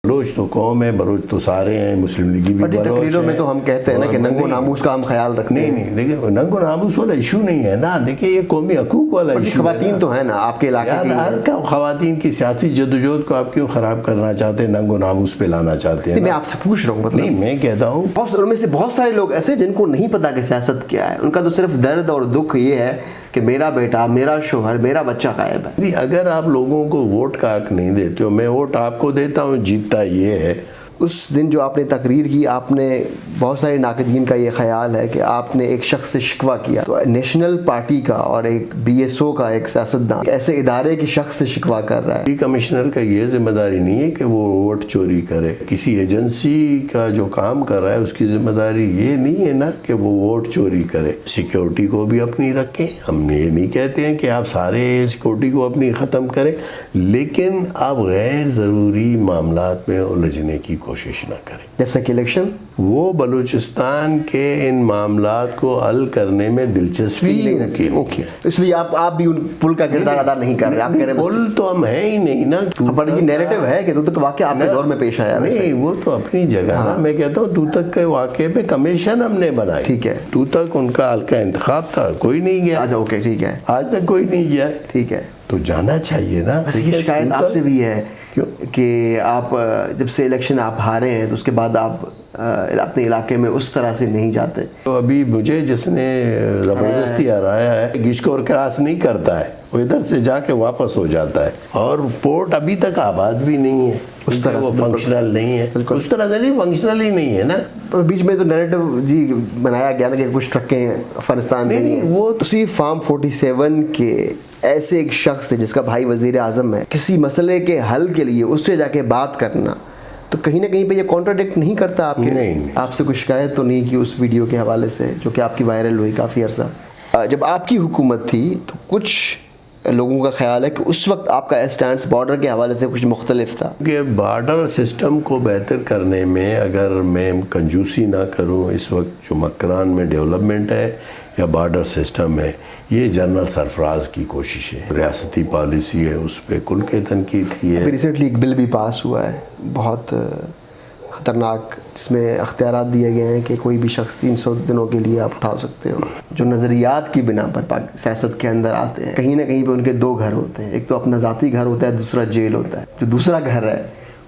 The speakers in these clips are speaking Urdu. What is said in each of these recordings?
بلوچ تو قوم ہے، بلوچ تو سارے ہیں، مسلم لیگی بھی بلوچ تقریروں میں ہیں. تو ہم کہتے ہیں نا کہ ننگ و ناموس کا ہم خیال رکھتے ہیں. نہیں دیکھیں ننگ و ناموس والا ایشو نہیں ہے نا، دیکھیں یہ قومی حقوق والا ایشو ہے. خواتین تو ہیں نا آپ کے علاقے کی. یار کا خواتین کی سیاسی جدوجہد کو آپ کیوں خراب کرنا چاہتے ہیں، ننگ و ناموس پہ لانا چاہتے ہیں؟ میں آپ سے پوچھ رہا ہوں. نہیں میں کہتا ہوں ان میں سے بہت سارے لوگ ایسے جن کو نہیں پتا کہ سیاست کیا ہے، ان کا تو صرف درد اور دکھ یہ ہے کہ میرا بیٹا، میرا شوہر، میرا بچہ غائب ہے. اگر آپ لوگوں کو ووٹ کا حق نہیں دیتے ہو، میں ووٹ آپ کو دیتا ہوں، جیتتا یہ ہے. اس دن جو آپ نے تقریر کی، آپ نے بہت سارے ناقدین کا یہ خیال ہے کہ آپ نے ایک شخص سے شکوہ کیا. تو نیشنل پارٹی کا اور ایک بی ایس او کا ایک سیاستدان ایسے ادارے کی شخص سے شکوہ کر رہا ہے. کمشنر کا یہ ذمہ داری نہیں ہے کہ وہ ووٹ چوری کرے. کسی ایجنسی کا جو کام کر رہا ہے اس کی ذمہ داری یہ نہیں ہے نا کہ وہ ووٹ چوری کرے. سیکیورٹی کو بھی اپنی رکھیں. ہم یہ نہیں کہتے ہیں کہ آپ سارے سیکیورٹی کو اپنی ختم کریں، لیکن آپ غیر ضروری معاملات میں الجھنے کی کوشش نہ کریں. جیسا کہ الیکشن، وہ بلوچستان کے ان معاملات کو حل کرنے میں دلچسپی نہیں رکھیں. اس لیے آپ بھی ان پل کا کردار ادا نہیں کر رہے. آپ کہہ رہے ہیں پل تو ہم ہیں ہی نہیں نا. پر یہ نیریٹو ہے کہ تو تک واقعہ آپ کے دور میں پیش آیا. نہیں وہ تو اپنی جگہ نا. میں کہتا ہوں تو تک کے واقعے پہ کمیشن ہم نے بنائی. ٹھیک ہے. تو تک ان کا حلقہ انتخاب تھا، کوئی نہیں گیا. اوکے ٹھیک ہے. آج تک کوئی نہیں گیا. ٹھک ہے. تو جانا چاہیے نا. یہ شکایت آپ سے بھی ہے کہ آپ جب سے الیکشن آپ ہارے ہیں تو اس کے بعد آپ اپنے علاقے میں اس طرح سے نہیں جاتے. تو ابھی مجھے جس نے زبردستی ہرایا ہے گشکور کراس نہیں کرتا ہے، وہ ادھر سے جا کے واپس ہو جاتا ہے. اور پورٹ ابھی تک آباد بھی نہیں ہے، اس طرح وہ فنکشنل نہیں ہے. اس طرح سے نہیں، فنکشنل ہی نہیں ہے نا. بیچ میں تو نیریٹو جی بنایا گیا تھا کہ کچھ ٹرکیں افغانستان میں نہیں. وہ اسی فارم 47 کے ایسے ایک شخص ہے جس کا بھائی وزیر اعظم ہے، کسی مسئلے کے حل کے لیے اس سے جا کے بات کرنا، تو کہیں نہ کہیں پہ یہ کانٹراڈکٹ نہیں کرتا آپ کے؟ نہیں. آپ سے کوئی شکایت تو نہیں کی اس ویڈیو کے حوالے سے جو کہ آپ کی وائرل ہوئی کافی عرصہ؟ جب آپ کی حکومت تھی تو کچھ لوگوں کا خیال ہے کہ اس وقت آپ کا اسٹانس بارڈر کے حوالے سے کچھ مختلف تھا. کہ بارڈر سسٹم کو بہتر کرنے میں اگر میں کنجوسی نہ کروں، اس وقت جو مکران میں ڈیولپمنٹ ہے یا بارڈر سسٹم ہے، یہ جنرل سرفراز کی کوشش ہے. ریاستی پالیسی ہے، اس پہ کل کے تنقید کی ہے. ریسنٹلی ایک بل بھی پاس ہوا ہے بہت خطرناک، جس میں اختیارات دیے گئے ہیں کہ کوئی بھی شخص 300 دنوں کے لیے آپ اٹھا سکتے ہو. جو نظریات کی بنا پر سیاست کے اندر آتے ہیں، کہیں نہ کہیں پہ ان کے دو گھر ہوتے ہیں. ایک تو اپنا ذاتی گھر ہوتا ہے، دوسرا جیل ہوتا ہے. جو دوسرا گھر ہے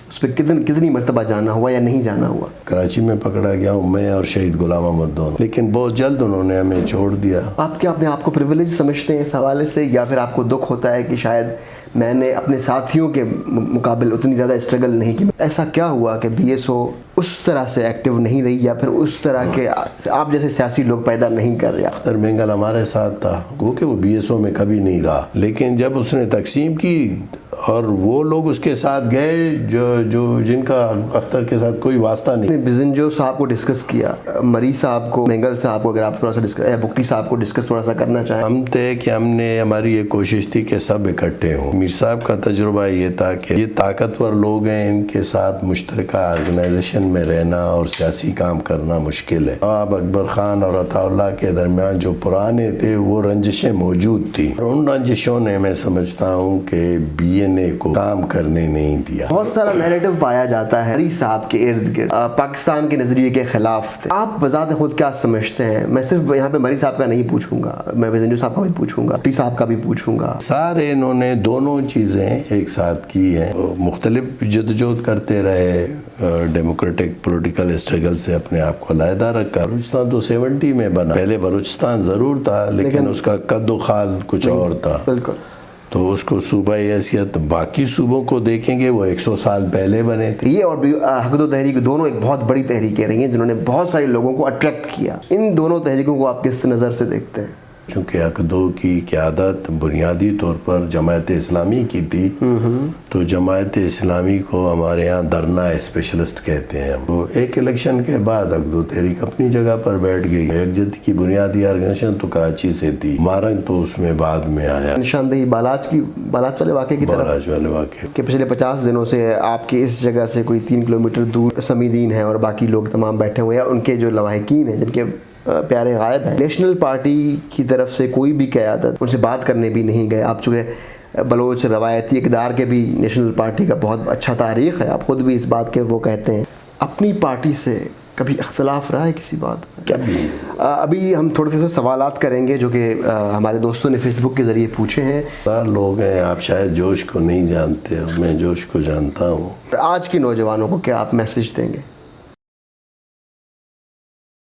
اس پہ کتنی مرتبہ جانا ہوا یا نہیں جانا ہوا. کراچی میں پکڑا گیا ہوں میں اور شہید غلام احمد دونوں، لیکن بہت جلد انہوں نے ہمیں چھوڑ دیا. آپ کیا اپنے آپ کو پریویلیج سمجھتے ہیں اس حوالے سے، یا پھر آپ کو دکھ ہوتا ہے کہ شاید میں نے اپنے ساتھیوں کے مقابل اتنی زیادہ اسٹرگل نہیں کی؟ ایسا کیا ہوا کہ بی ایس او اس طرح سے ایکٹیو نہیں رہی، یا پھر اس طرح کے آپ جیسے سیاسی لوگ پیدا نہیں کر رہے؟ اختر مینگل ہمارے ساتھ تھا، گو کہ وہ بی ایس او میں کبھی نہیں رہا، لیکن جب اس نے تقسیم کی اور وہ لوگ اس کے ساتھ گئے جو جن کا اختر کے ساتھ کوئی واسطہ نہیں. بزنجو صاحب کو ڈسکس کیا، مری صاحب کو، مینگل صاحب کو، اگر آپ تھوڑا سا ڈسکس، بکٹی صاحب کو ڈسکس تھوڑا سا کرنا چاہیں. ہم تھے کہ ہماری یہ کوشش تھی کہ سب اکٹھے ہوں. میر صاحب کا تجربہ یہ تھا کہ یہ طاقتور لوگ ہیں، ان کے ساتھ مشترکہ آرگنائزیشن میں رہنا اور سیاسی کام کرنا مشکل ہے. اب اکبر خان اور عطا اللہ کے درمیان جو پرانے تھے وہ رنجشیں موجود تھیں، اور ان رنجشوں نے میں سمجھتا ہوں کہ بی این اے کو کام کرنے نہیں دیا. بہت سارا نیریٹو پایا جاتا ہے مری صاحب کے ارد گرد، پاکستان کے نظریے کے خلاف تھے. آپ بذات خود کیا سمجھتے ہیں؟ میں صرف یہاں پہ مری صاحب کا نہیں پوچھوں گا، میں بزنجو صاحب کا بھی پوچھوں گا، پی صاحب کا بھی پوچھوں گا. سارے انہوں نے دونوں چیزیں ایک ساتھ کی ہیں، مختلف جدوجہد کرتے رہے، ڈیموکریٹک پولیٹیکل اسٹرگل سے اپنے آپ کو علیحدہ رکھا. بلوچستان تو 70 میں بنا، پہلے بلوچستان ضرور تھا لیکن اس کا قد و خال کچھ اور تھا. بالکل. تو اس کو صوبائی حیثیت باقی صوبوں کو دیکھیں گے وہ 100 سال پہلے بنے تھے. یہ اور حق و تحریک دونوں ایک بہت بڑی تحریکیں رہی ہیں جنہوں نے بہت سارے لوگوں کو اٹریکٹ کیا. ان دونوں تحریکوں کو آپ کس نظر سے دیکھتے ہیں؟ چونکہ عقدو کی قیادت بنیادی طور پر جماعت اسلامی کی تھی، تو جماعت اسلامی کو ہمارے ہاں درنا اسپیشلسٹ کہتے ہیں. تو ایک الیکشن کے بعد عقدو تحریک اپنی جگہ پر بیٹھ گئی. یکجہتی کی بنیادی آرگنائزیشن تو کراچی سے تھی، مارنگ تو اس میں بعد میں آیا. نشاندہی بالاچ والے واقعے کی طرف، بالاچ والے واقعے کہ پچھلے 50 دنوں سے آپ کی اس جگہ سے کوئی 3 کلومیٹر دور سمیدین ہیں اور باقی لوگ تمام بیٹھے ہوئے ہیں، ان کے جو لواحقین ہیں جن کے پیارے غائب ہیں. نیشنل پارٹی کی طرف سے کوئی بھی قیادت ان سے بات کرنے بھی نہیں گئے. آپ چونکہ بلوچ روایتی اقدار کے بھی نیشنل پارٹی کا بہت اچھا تاریخ ہے، آپ خود بھی اس بات کے وہ کہتے ہیں. اپنی پارٹی سے کبھی اختلاف رہا ہے کسی بات پر؟ ابھی ہم تھوڑے سے سوالات کریں گے جو کہ ہمارے دوستوں نے فیس بک کے ذریعے پوچھے ہیں. لوگ ہیں، آپ شاید جوش کو نہیں جانتے، میں جوش کو جانتا ہوں. آج کے نوجوانوں کو کیا آپ میسج دیں گے؟